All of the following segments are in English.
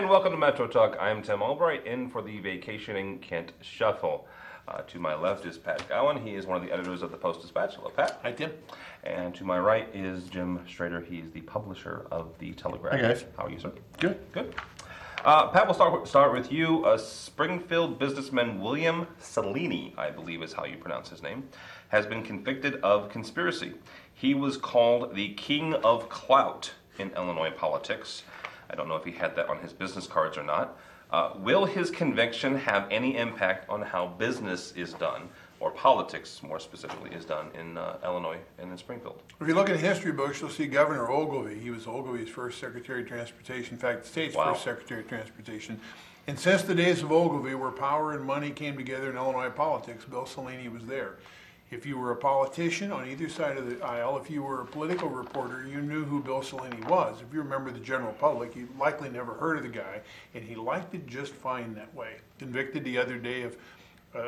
And welcome to Metro Talk. I'm Tim Albright, in for the Vacationing Kent Shuffle. To my left is Pat Gowan. He is one of the editors of the Post-Dispatch. Hello, Pat. Hi, Tim. And to my right is Jim Strader. He's the publisher of the Telegraph. Hi, guys. How are you, sir? Good. Good. Pat, we'll start with you. Springfield businessman William Salini, I believe is how you pronounce his name, has been convicted of conspiracy. He was called the king of clout in Illinois politics. I don't know if he had that on his business cards or not. Will his conviction have any impact on how business is done, or politics more specifically is done in Illinois and in Springfield? If you look in history books, you'll see Governor Ogilvie. He was Ogilvie's first Secretary of Transportation, in fact, the state's first Secretary of Transportation. And since the days of Ogilvie, where power and money came together in Illinois politics, Bill Salini was there. If you were a politician on either side of the aisle, if you were a political reporter, you knew who Bill Salini was. If you remember the general public, you likely never heard of the guy, and he liked it just fine that way. Convicted the other day of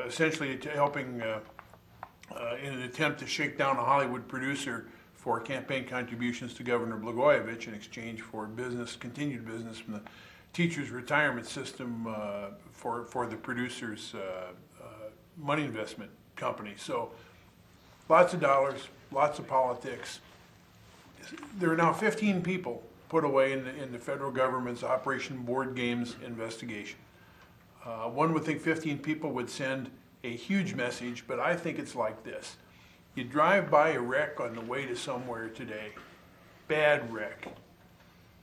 essentially helping in an attempt to shake down a Hollywood producer for campaign contributions to Governor Blagojevich in exchange for continued business from the teachers' retirement system for the producer's money investment company. So lots of dollars, lots of politics. There are now 15 people put away in the federal government's Operation Board Games investigation. One would think 15 people would send a huge message, but I think it's like this. You drive by a wreck on the way to somewhere today, bad wreck.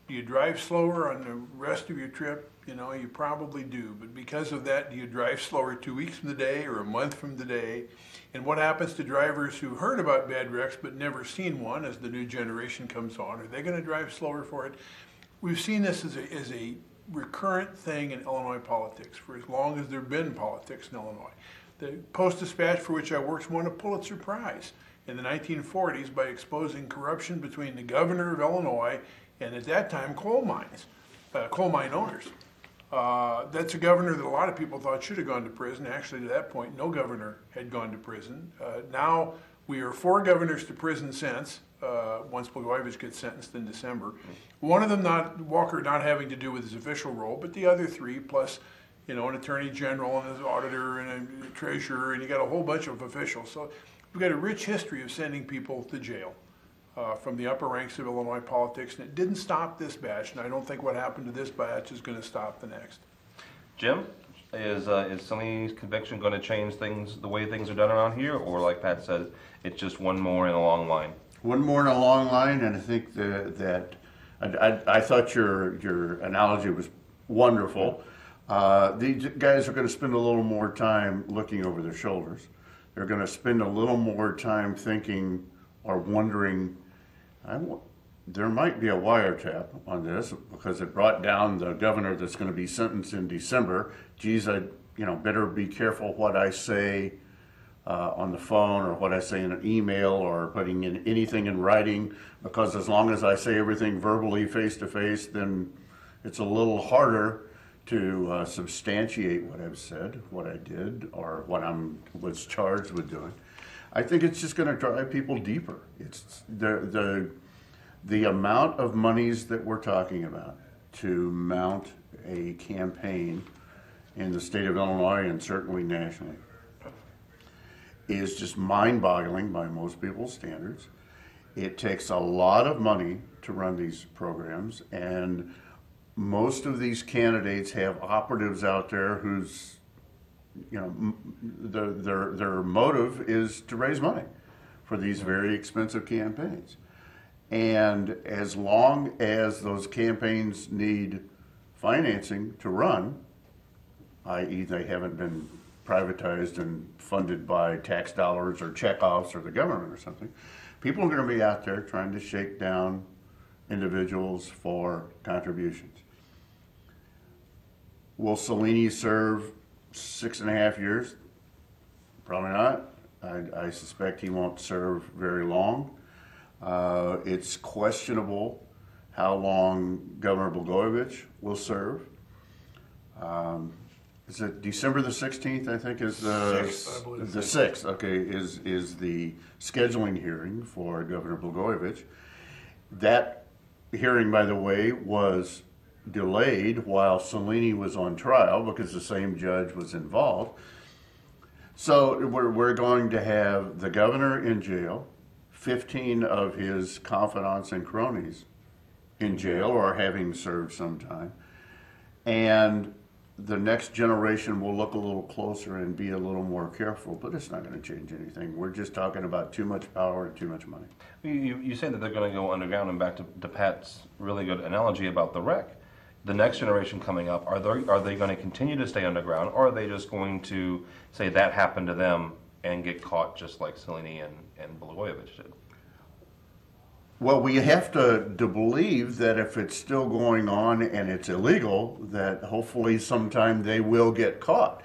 Do you drive slower on the rest of your trip? You know, you probably do, but because of that, do you drive slower 2 weeks from today or a month from today? And what happens to drivers who heard about bad wrecks but never seen one as the new generation comes on? Are they going to drive slower for it? We've seen this as a recurrent thing in Illinois politics for as long as there have been politics in Illinois. The Post-Dispatch, for which I worked, won a Pulitzer Prize in the 1940s by exposing corruption between the governor of Illinois and, at that time, coal mine owners. That's a governor that a lot of people thought should have gone to prison. Actually, to that point, no governor had gone to prison. Now we are 4 governors to prison since, once Blagojevich gets sentenced in December. One of them, Walker, not having to do with his official role, but the other 3, plus an attorney general and an auditor and a treasurer, and you got a whole bunch of officials. So we've got a rich history of sending people to jail from the upper ranks of Illinois politics, and it didn't stop this batch, and I don't think what happened to this batch is going to stop the next. Jim, is Salini's conviction going to change the way things are done around here, or like Pat said, it's just one more in a long line? One more in a long line, and I think that I thought your analogy was wonderful. These guys are going to spend a little more time looking over their shoulders. They're going to spend a little more time thinking or wondering, there might be a wiretap on this because it brought down the governor that's going to be sentenced in December. Geez, I better be careful what I say on the phone or what I say in an email or putting in anything in writing, because as long as I say everything verbally face to face, then it's a little harder to substantiate what I've said, what I did, or what was charged with doing. I think it's just going to drive people deeper. It's the amount of monies that we're talking about to mount a campaign in the state of Illinois and certainly nationally is just mind-boggling by most people's standards. It takes a lot of money to run these programs, and most of these candidates have operatives out there whose their motive is to raise money for these very expensive campaigns. And as long as those campaigns need financing to run, i.e. they haven't been privatized and funded by tax dollars or checkoffs or the government or something, people are going to be out there trying to shake down individuals for contributions. Will Salini serve 6.5 years? Probably not. I suspect he won't serve very long. It's questionable how long Governor Blagojevich will serve. Is it December the 16th, I think, is the 6th, I believe. The 6th, okay, is the scheduling hearing for Governor Blagojevich. That hearing, by the way, was delayed while Salini was on trial because the same judge was involved. So we're going to have the governor in jail, 15 of his confidants and cronies in jail or having served some time, and the next generation will look a little closer and be a little more careful, but it's not going to change anything. We're just talking about too much power and too much money. You say that they're going to go underground, and back to Pat's really good analogy about the wreck. The next generation coming up, are they going to continue to stay underground, or are they just going to say that happened to them and get caught just like Salini and Blagojevich did? Well, we have to believe that if it's still going on and it's illegal, that hopefully sometime they will get caught.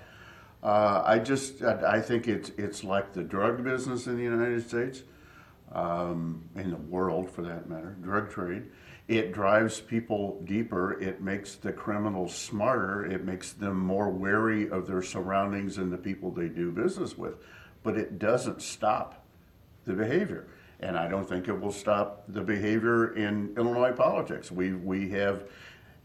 I think it's like the drug business in the United States, in the world for that matter, drug trade. It drives people deeper. It makes the criminals smarter. It makes them more wary of their surroundings and the people they do business with. But it doesn't stop the behavior. And I don't think it will stop the behavior in Illinois politics. We have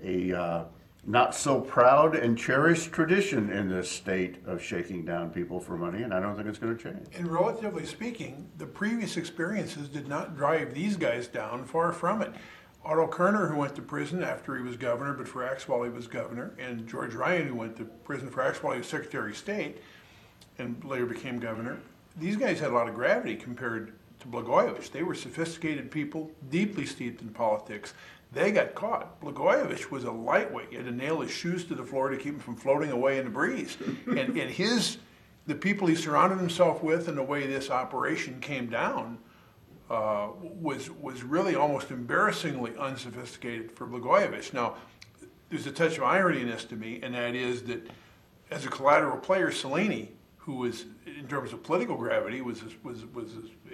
a not so proud and cherished tradition in this state of shaking down people for money, and I don't think it's going to change. And relatively speaking, the previous experiences did not drive these guys down, far from it. Otto Kerner, who went to prison after he was governor, but for acts while he was governor, and George Ryan, who went to prison for acts while he was Secretary of State and later became governor, these guys had a lot of gravity compared to Blagojevich. They were sophisticated people, deeply steeped in politics. They got caught. Blagojevich was a lightweight. He had to nail his shoes to the floor to keep him from floating away in the breeze. And the people he surrounded himself with and the way this operation came down was really almost embarrassingly unsophisticated for Blagojevich. Now, there's a touch of irony in this to me, and that is that as a collateral player, Salini, who was, in terms of political gravity, was as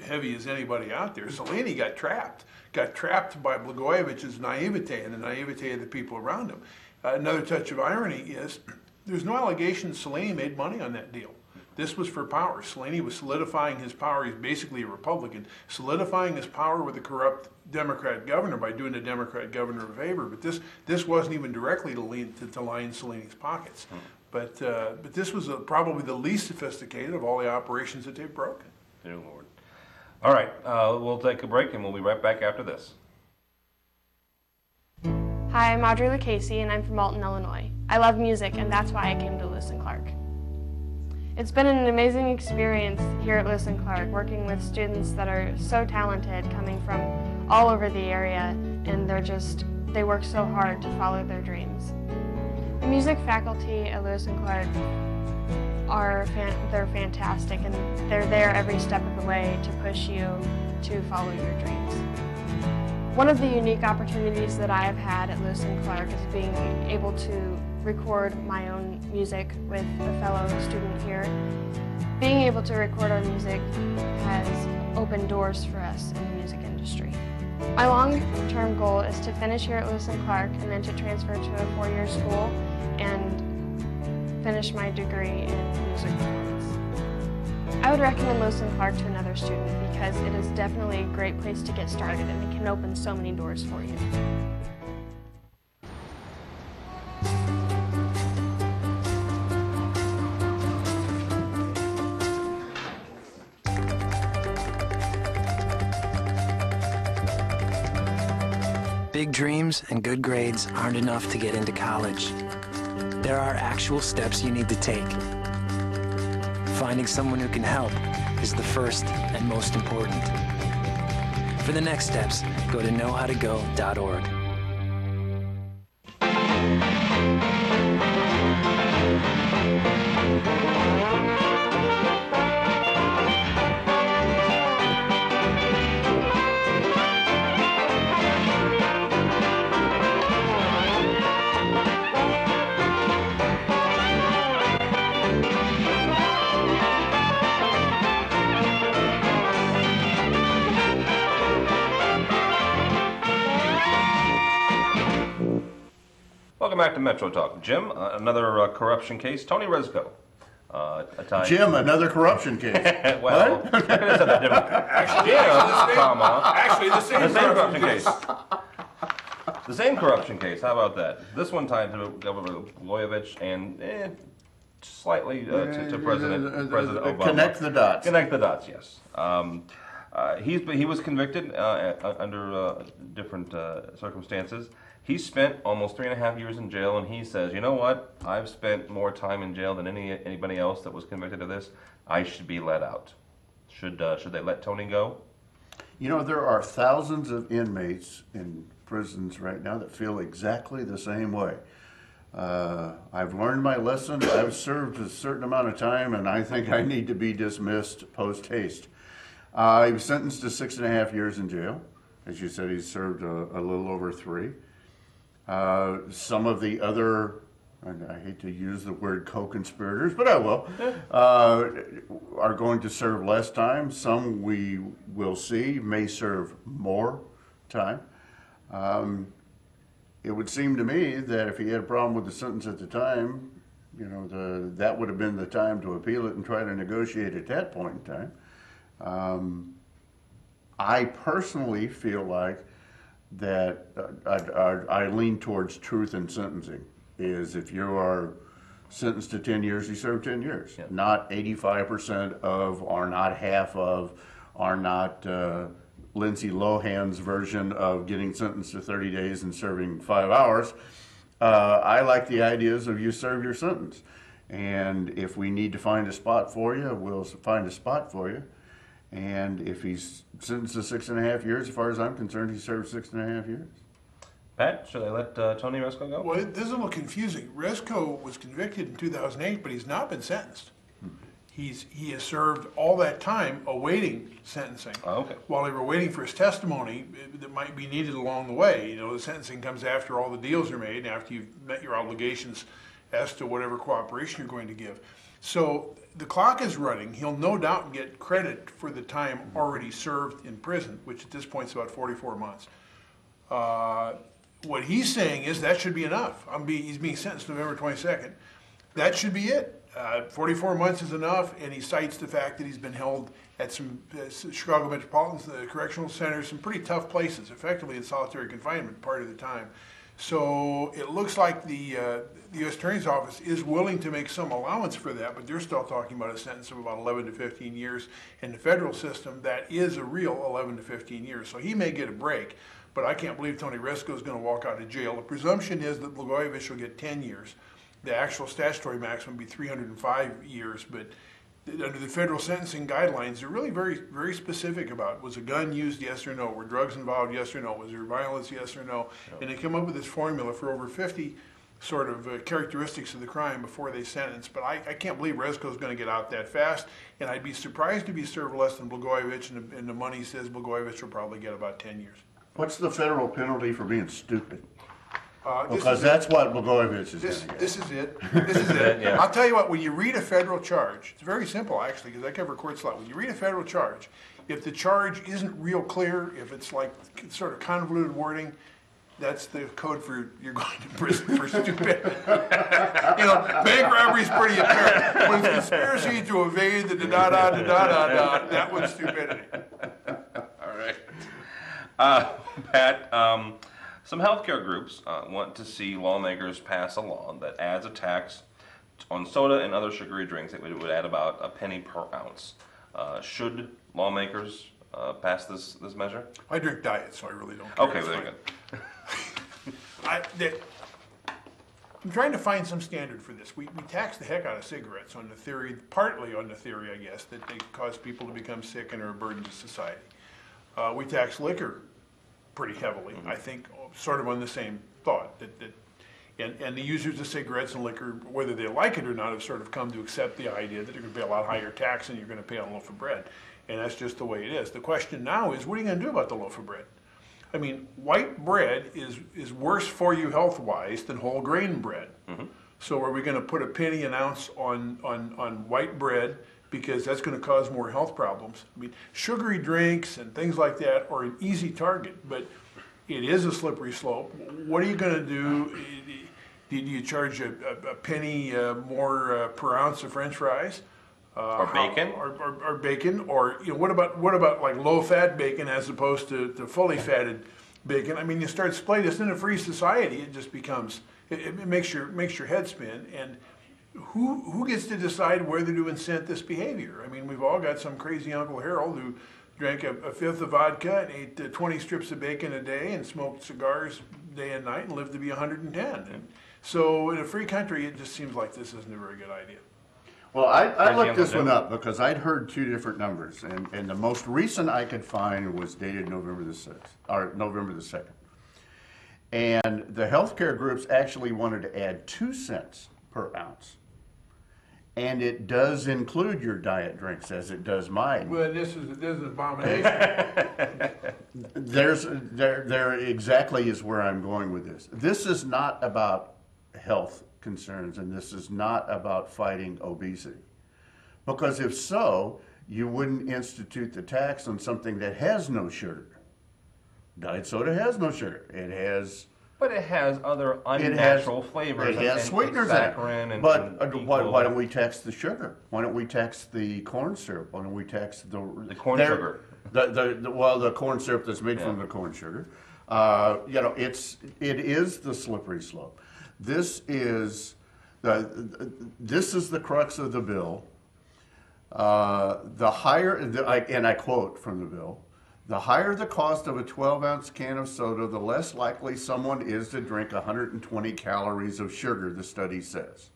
heavy as anybody out there. Salini got trapped by Blagojevich's naivete and the naivete of the people around him. Another touch of irony is there's no allegation Salini made money on that deal. This was for power. Salini was solidifying his power. He's basically a Republican, solidifying his power with a corrupt Democrat governor by doing the Democrat governor a favor. But this wasn't even directly to line Salini's pockets. But this was probably the least sophisticated of all the operations that they've broken. Dear Lord. All right, we'll take a break and we'll be right back after this. Hi, I'm Audrey Lucchese and I'm from Alton, Illinois. I love music and that's why I came to Lewis & Clark. It's been an amazing experience here at Lewis & Clark, working with students that are so talented, coming from all over the area, and they work so hard to follow their dreams. The music faculty at Lewis & Clark they're fantastic, and they're there every step of the way to push you to follow your dreams. One of the unique opportunities that I have had at Lewis & Clark is being able to record my own music with a fellow student here. Being able to record our music has opened doors for us in the music industry. My long-term goal is to finish here at Lewis & Clark and then to transfer to a 4-year school and finish my degree in music performance. I would recommend Lewis & Clark to another student because it is definitely a great place to get started and it can open so many doors for you. Big dreams and good grades aren't enough to get into college. There are actual steps you need to take. Finding someone who can help is the first and most important. For the next steps, go to knowhowtogo.org. Welcome back to Metro Talk. Jim, another corruption case. Tony Rezko. Jim, another corruption case. Well, I could have said that differently. Jim, Actually, the same corruption case. The same corruption case. How about that? This one tied to Governor Blagojevich and slightly to President Obama. Connect the dots. Connect the dots. Yes. He was convicted under different circumstances. He spent almost 3.5 years in jail, and he says, "You know what? I've spent more time in jail than anybody else that was convicted of this. I should be let out." Should they let Tony go? You know, there are thousands of inmates in prisons right now that feel exactly the same way. I've learned my lesson. I've served a certain amount of time, and I think I need to be dismissed post haste. He was sentenced to 6.5 years in jail. As you said, he's served a little over 3. Some of the other, and I hate to use the word co-conspirators, but I will, are going to serve less time. Some we will see may serve more time. It would seem to me that if he had a problem with the sentence at the time, you know, that would have been the time to appeal it and try to negotiate at that point in time. I personally feel like that I lean towards truth in sentencing. Is if you are sentenced to 10 years, you serve 10 years. Yep. Not 85% of, or not half of, or not Lindsay Lohan's version of getting sentenced to 30 days and serving 5 hours. I like the ideas of you serve your sentence. And if we need to find a spot for you, we'll find a spot for you. And if he's sentenced to 6.5 years, as far as I'm concerned, he served 6.5 years. Pat, should I let Tony Rezko go? Well, this is a little confusing. Rezko was convicted in 2008, but he's not been sentenced. He has served all that time awaiting sentencing. Oh, okay. While they were waiting for his testimony that might be needed along the way. You know, the sentencing comes after all the deals are made and after you've met your obligations as to whatever cooperation you're going to give. So the clock is running. He'll no doubt get credit for the time already served in prison, which at this point is about 44 months. What he's saying is that should be enough. He's being sentenced November 22nd. That should be it. 44 months is enough, and he cites the fact that he's been held at some Chicago Metropolitan Correctional Centers, some pretty tough places, effectively in solitary confinement part of the time. So it looks like the U.S. Attorney's Office is willing to make some allowance for that, but they're still talking about a sentence of about 11 to 15 years. In the federal system, that is a real 11 to 15 years. So he may get a break, but I can't believe Tony Rezko is going to walk out of jail. The presumption is that Blagojevich will get 10 years. The actual statutory maximum would be 305 years, but under the federal sentencing guidelines, they're really very, very specific about, was a gun used, yes or no? Were drugs involved, yes or no? Was there violence, yes or no? Yep. And they come up with this formula for over 50 sort of characteristics of the crime before they sentence. But I can't believe Rezko is going to get out that fast, and I'd be surprised if he served less than Blagojevich, and the money says Blagojevich will probably get about 10 years. What's the federal penalty for being stupid? Because that's what Blagojevich is going to get. This is it. This is it. Yeah. I'll tell you what, when you read a federal charge, it's very simple actually, because I cover courts a lot. When you read a federal charge, if the charge isn't real clear, if it's like sort of convoluted wording, that's the code for you're going to prison for stupidity. You know, bank robbery is pretty apparent. When it's conspiracy to evade the da-da-da-da-da-da, that was stupidity. All right. Pat, some healthcare groups want to see lawmakers pass a law that adds a tax on soda and other sugary drinks. It would add about a penny per ounce. Should lawmakers pass this measure? I drink diet, so I really don't care. Okay, very good. I'm trying to find some standard for this. We tax the heck out of cigarettes on the theory, partly on the theory, I guess, that they cause people to become sick and are a burden to society. We tax liquor pretty heavily, I think, sort of on the same thought. And the users of cigarettes and liquor, whether they like it or not, have sort of come to accept the idea that they're going to pay a lot higher tax than you're going to pay on a loaf of bread. And that's just the way it is. The question now is, what are you going to do about the loaf of bread? I mean, white bread is worse for you health-wise than whole grain bread. Mm-hmm. So are we going to put a penny an ounce on white bread because that's going to cause more health problems? I mean, sugary drinks and things like that are an easy target, but it is a slippery slope. What are you going to do? Do you charge a penny more per ounce of French fries? Or bacon? Or bacon? Or you know, what about like low-fat bacon as opposed to fully fatted bacon. I mean, you start splitting this in a free society, it just becomes, it makes your head spin. And who gets to decide whether to incent this behavior? I mean, we've all got some crazy Uncle Harold who drank a fifth of vodka and ate 20 strips of bacon a day and smoked cigars day and night and lived to be 110. And so in a free country, it just seems like this isn't a very good idea. Well, I looked this one up because I'd heard two different numbers, and the most recent I could find was dated November the 6th, or November the 2nd. And the healthcare groups actually wanted to add 2 cents per ounce. And it does include your diet drinks, as it does mine. Well, this is an abomination. There exactly is where I'm going with this. This is not about health concerns, and this is not about fighting obesity. Because if so, you wouldn't institute the tax on something that has no sugar. Diet soda has no sugar. But it has other unnatural flavors. It has sweeteners in it. But why don't we tax the sugar? Why don't we tax the corn syrup? Why don't we tax the corn sugar? The corn syrup that's made from the corn sugar. It is the slippery slope. This is the crux of the bill. The higher, and I quote from the bill, the higher the cost of a 12-ounce can of soda, the less likely someone is to drink 120 calories of sugar, the study says.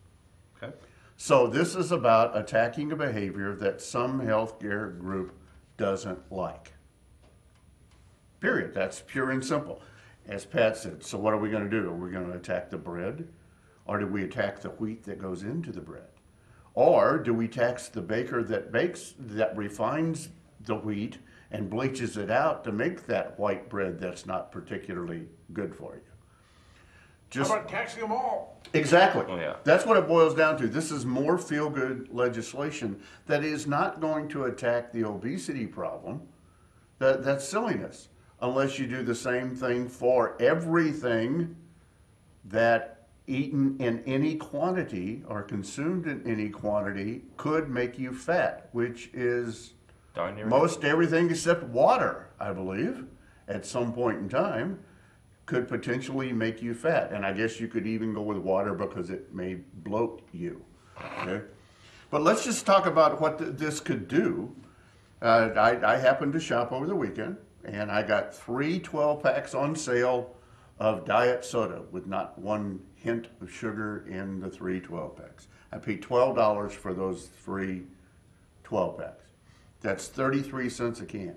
Okay. So this is about attacking a behavior that some healthcare group doesn't like. Period. That's pure and simple. As Pat said, so what are we going to do? Are we going to attack the bread? Or do we attack the wheat that goes into the bread? Or do we tax the baker that refines the wheat and bleaches it out to make that white bread that's not particularly good for you? How about taxing them all? Exactly. Oh, yeah. That's what it boils down to. This is more feel-good legislation that is not going to attack the obesity problem. That's silliness. Unless you do the same thing for everything that eaten in any quantity or consumed in any quantity could make you fat, which is most everything except water, I believe, at some point in time, could potentially make you fat. And I guess you could even go with water because it may bloat you. Okay? But let's just talk about what this could do. I happened to shop over the weekend, and I got 3 12-packs on sale of diet soda with not one hint of sugar in the 3 12-packs. I paid $12 for those 3 12-packs. That's 33 cents a can.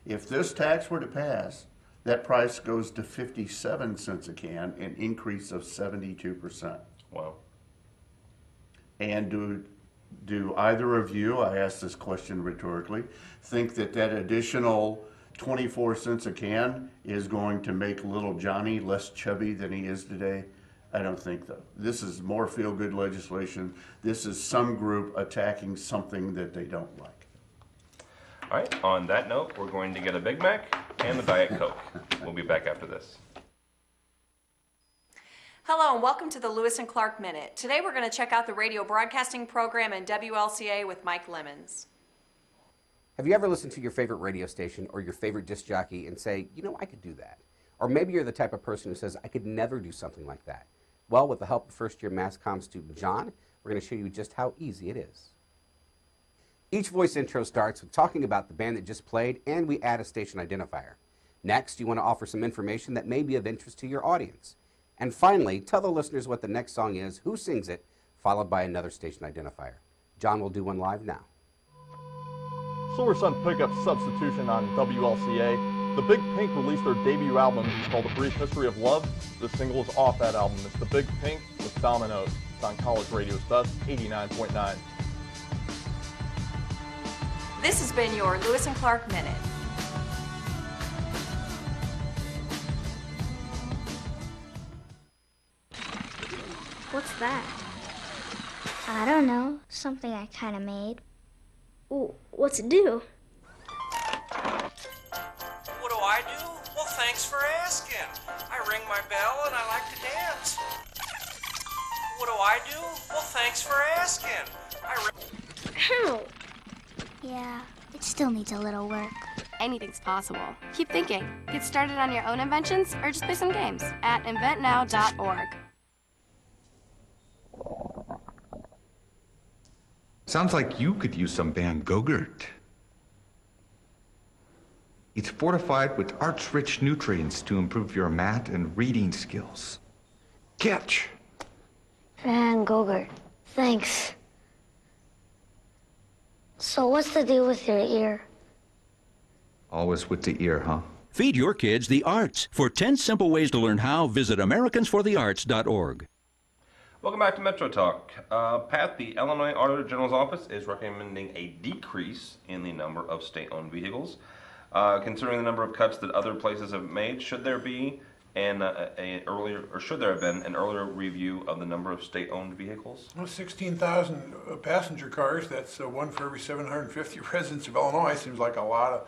If this tax were to pass, that price goes to 57 cents a can, an increase of 72%. Wow. And do either of you, I ask this question rhetorically, think that additional 24 cents a can is going to make little Johnny less chubby than he is today? I don't think so. This is more feel-good legislation. This is some group attacking something that they don't like. All right, on that note, we're going to get a Big Mac and the Diet Coke. We'll be back after this. Hello and welcome to the Lewis and Clark Minute. Today we're going to check out the radio broadcasting program in WLCA with Mike Lemons. Have you ever listened to your favorite radio station or your favorite disc jockey and say, you know, I could do that? Or maybe you're the type of person who says, I could never do something like that. Well, with the help of first-year mass comm student John, we're going to show you just how easy it is. Each voice intro starts with talking about the band that just played, and we add a station identifier. Next, you want to offer some information that may be of interest to your audience. And finally, tell the listeners what the next song is, who sings it, followed by another station identifier. John will do one live now. Silver Sun Pickup Substitution on WLCA. The Big Pink released their debut album called A Brief History of Love. The single is off that album. It's The Big Pink with Dominoes. It's on College Radio's Best 89.9. This has been your Lewis and Clark Minute. What's that? I don't know. Something I kind of made. Ooh, what's it do? What do I do? Well, thanks for asking. I ring my bell and I like to dance. What do I do? Well, thanks for asking. Ow! Yeah, it still needs a little work. anything's possible. Keep thinking. Get started on your own inventions or just play some games at inventnow.org. Sounds like you could use some Van Gogurt. It's fortified with arch-rich nutrients to improve your math and reading skills. Catch! Van Gogurt, thanks. So what's the deal with your ear? Always with the ear, huh? Feed your kids the arts. For 10 simple ways to learn how, visit AmericansForTheArts.org. Welcome back to Metro Talk. Pat, the Illinois Auditor General's Office is recommending a decrease in the number of state-owned vehicles. Considering the number of cuts that other places have made, should there be should there have been an earlier review of the number of state-owned vehicles? Well, 16,000 passenger cars. That's one for every 750 residents of Illinois. Seems like a lot of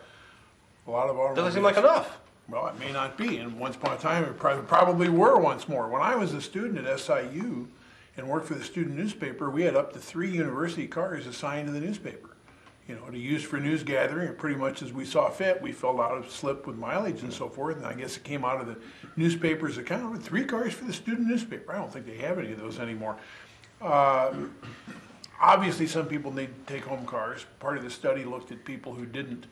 automobiles. Doesn't seem like enough. Well, it may not be. And once upon a time, it probably were once more. When I was a student at SIU and worked for the student newspaper, we had up to 3 university cars assigned to the newspaper, to use for news gathering, and pretty much as we saw fit. We filled out a slip with mileage and so forth, and I guess it came out of the newspaper's account with 3 cars for the student newspaper. I don't think they have any of those anymore. Obviously, some people need take-home cars. Part of the study looked at people who didn't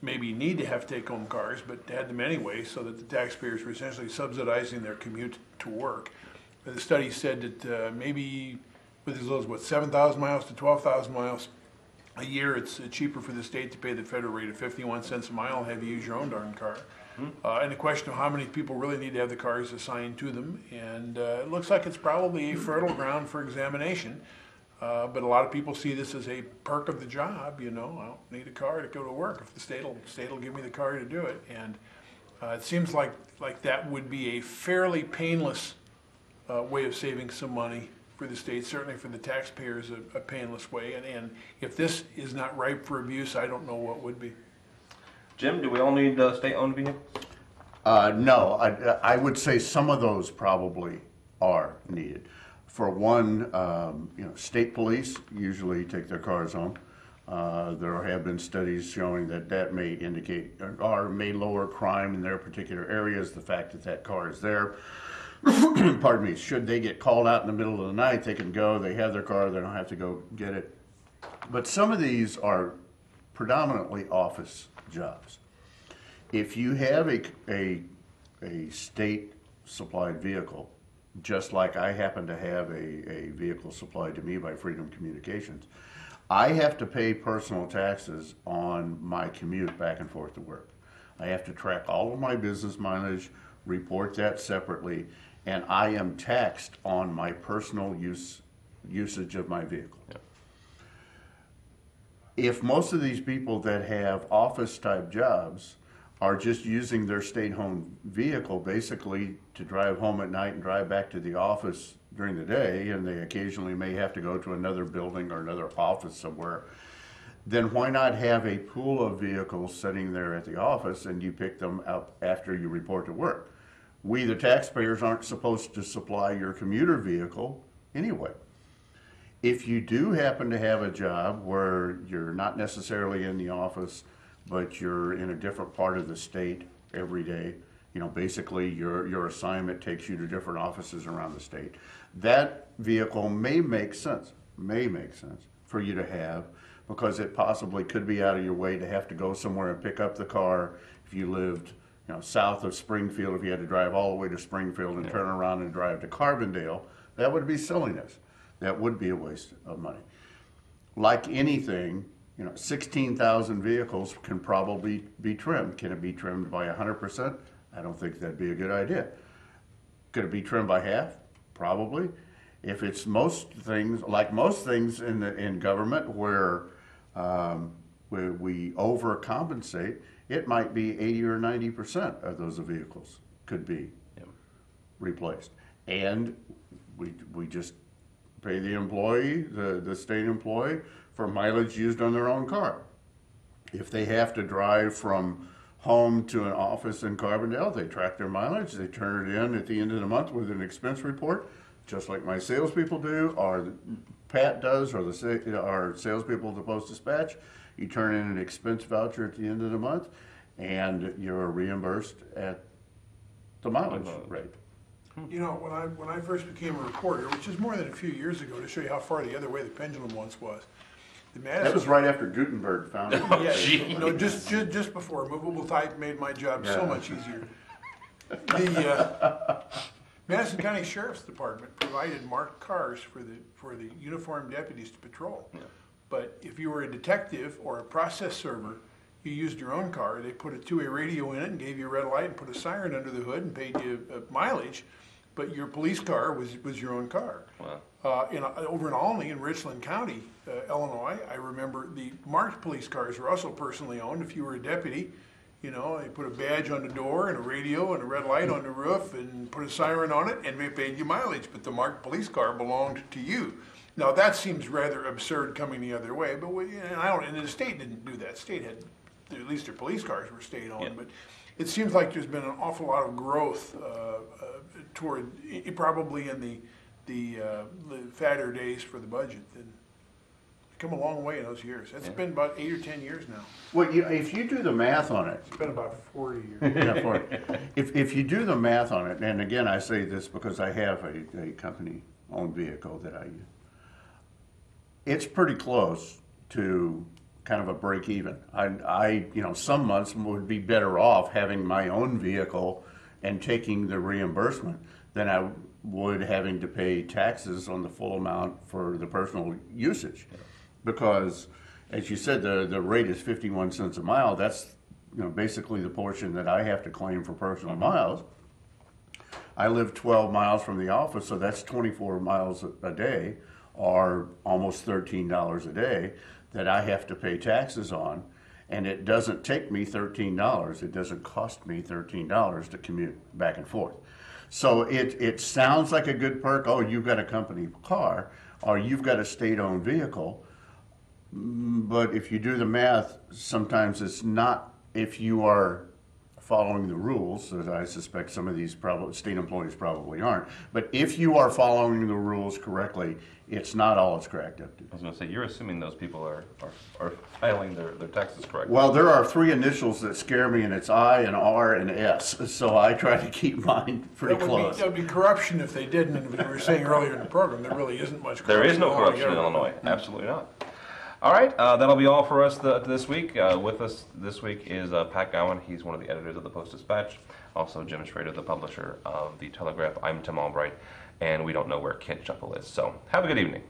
maybe need to have take-home cars, but had them anyway, so that the taxpayers were essentially subsidizing their commute to work. The study said that maybe with as little as 7,000 miles to 12,000 miles a year, it's cheaper for the state to pay the federal rate of 51 cents a mile and have you use your own darn car. And the question of how many people really need to have the cars assigned to them, and it looks like it's probably a fertile ground for examination. But a lot of people see this as a perk of the job. I don't need a car to go to work if the state will give me the car to do it. And it seems like that would be a fairly painless way of saving some money for the state, certainly for the taxpayers, a painless way. And if this is not ripe for abuse, I don't know what would be. Jim, do we all need state-owned vehicles? No, I would say some of those probably are needed. For one, state police usually take their cars home. There have been studies showing that may indicate or may lower crime in their particular areas, the fact that car is there. Pardon me, should they get called out in the middle of the night, they can go, they have their car, they don't have to go get it. But some of these are predominantly office jobs. If you have a state supplied vehicle, just like I happen to have a vehicle supplied to me by Freedom Communications, I have to pay personal taxes on my commute back and forth to work. I have to track all of my business mileage, report that separately, and I am taxed on my personal usage of my vehicle. Yeah. If most of these people that have office type jobs are just using their state-owned vehicle basically to drive home at night and drive back to the office during the day, and they occasionally may have to go to another building or another office somewhere, then why not have a pool of vehicles sitting there at the office and you pick them up after you report to work? We, the taxpayers, aren't supposed to supply your commuter vehicle anyway. If you do happen to have a job where you're not necessarily in the office, but you're in a different part of the state every day, basically your assignment takes you to different offices around the state, that vehicle may make sense for you to have, because it possibly could be out of your way to have to go somewhere and pick up the car. If you lived south of Springfield, if you had to drive all the way to Springfield and turn around and drive to Carbondale, that would be silliness. That would be a waste of money. Like anything, 16,000 vehicles can probably be trimmed. Can it be trimmed by 100%? I don't think that'd be a good idea. Could it be trimmed by half? Probably. If it's most things in government where we overcompensate, it might be 80 or 90% of those vehicles could be replaced. And we just pay the employee, the state employee, for mileage used on their own car. If they have to drive from home to an office in Carbondale, they track their mileage, they turn it in at the end of the month with an expense report, just like my salespeople do, or Pat does, or our salespeople at the Post Dispatch. You turn in an expense voucher at the end of the month, and you're reimbursed at the mileage rate. You know, when I first became a reporter, which is more than a few years ago, to show you how far the other way the pendulum once was. That was right after Gutenberg found it. Yeah, no, just before. Movable type made my job so much easier. The Madison County Sheriff's Department provided marked cars for the uniformed deputies to patrol. Yeah. But if you were a detective or a process server, you used your own car. They put a two-way radio in it and gave you a red light and put a siren under the hood and paid you mileage. But your police car was your own car. Wow. Over in Olney in Richland County, Illinois, I remember the marked police cars were also personally owned. If you were a deputy, you know, they put a badge on the door and a radio and a red light on the roof and put a siren on it and they paid you mileage. But the marked police car belonged to you. Now that seems rather absurd coming the other way. But and the state didn't do that. State had, at least their police cars were state-owned. Yeah. But it seems like there's been an awful lot of growth toward probably in the fatter days for the budget. And come a long way in those years. It's been about 8 or 10 years now. Well, if you do the math on it, it's been about 40 years. Yeah, 40. If you do the math on it, and again I say this because I have a company-owned vehicle that I use, it's pretty close to kind of a break even. I some months would be better off having my own vehicle and taking the reimbursement than I would having to pay taxes on the full amount for the personal usage. Yeah. Because, as you said, the rate is 51 cents a mile. That's basically the portion that I have to claim for personal miles. I live 12 miles from the office, so that's 24 miles a day, or almost $13 a day that I have to pay taxes on, and it doesn't take me $13. It doesn't cost me $13 to commute back and forth. So it sounds like a good perk. Oh, you've got a company car, or you've got a state-owned vehicle. But if you do the math, sometimes it's not, if you are following the rules, as I suspect some of these state employees probably aren't, but if you are following the rules correctly, it's not all it's cracked up to. I was going to say, you're assuming those people are filing their taxes correctly. Well, there are 3 initials that scare me, and it's I and R and S, so I try to keep mine pretty close. That would be corruption if they didn't, and as we were saying earlier in the program, there really isn't much corruption. There is no corruption in Illinois, absolutely not. All right, that'll be all for us this week. With us this week is Pat Gowan. He's one of the editors of the Post-Dispatch. Also Jim Schrader, the publisher of the Telegraph. I'm Tim Albright, and we don't know where Kent Shuffle is. So have a good evening.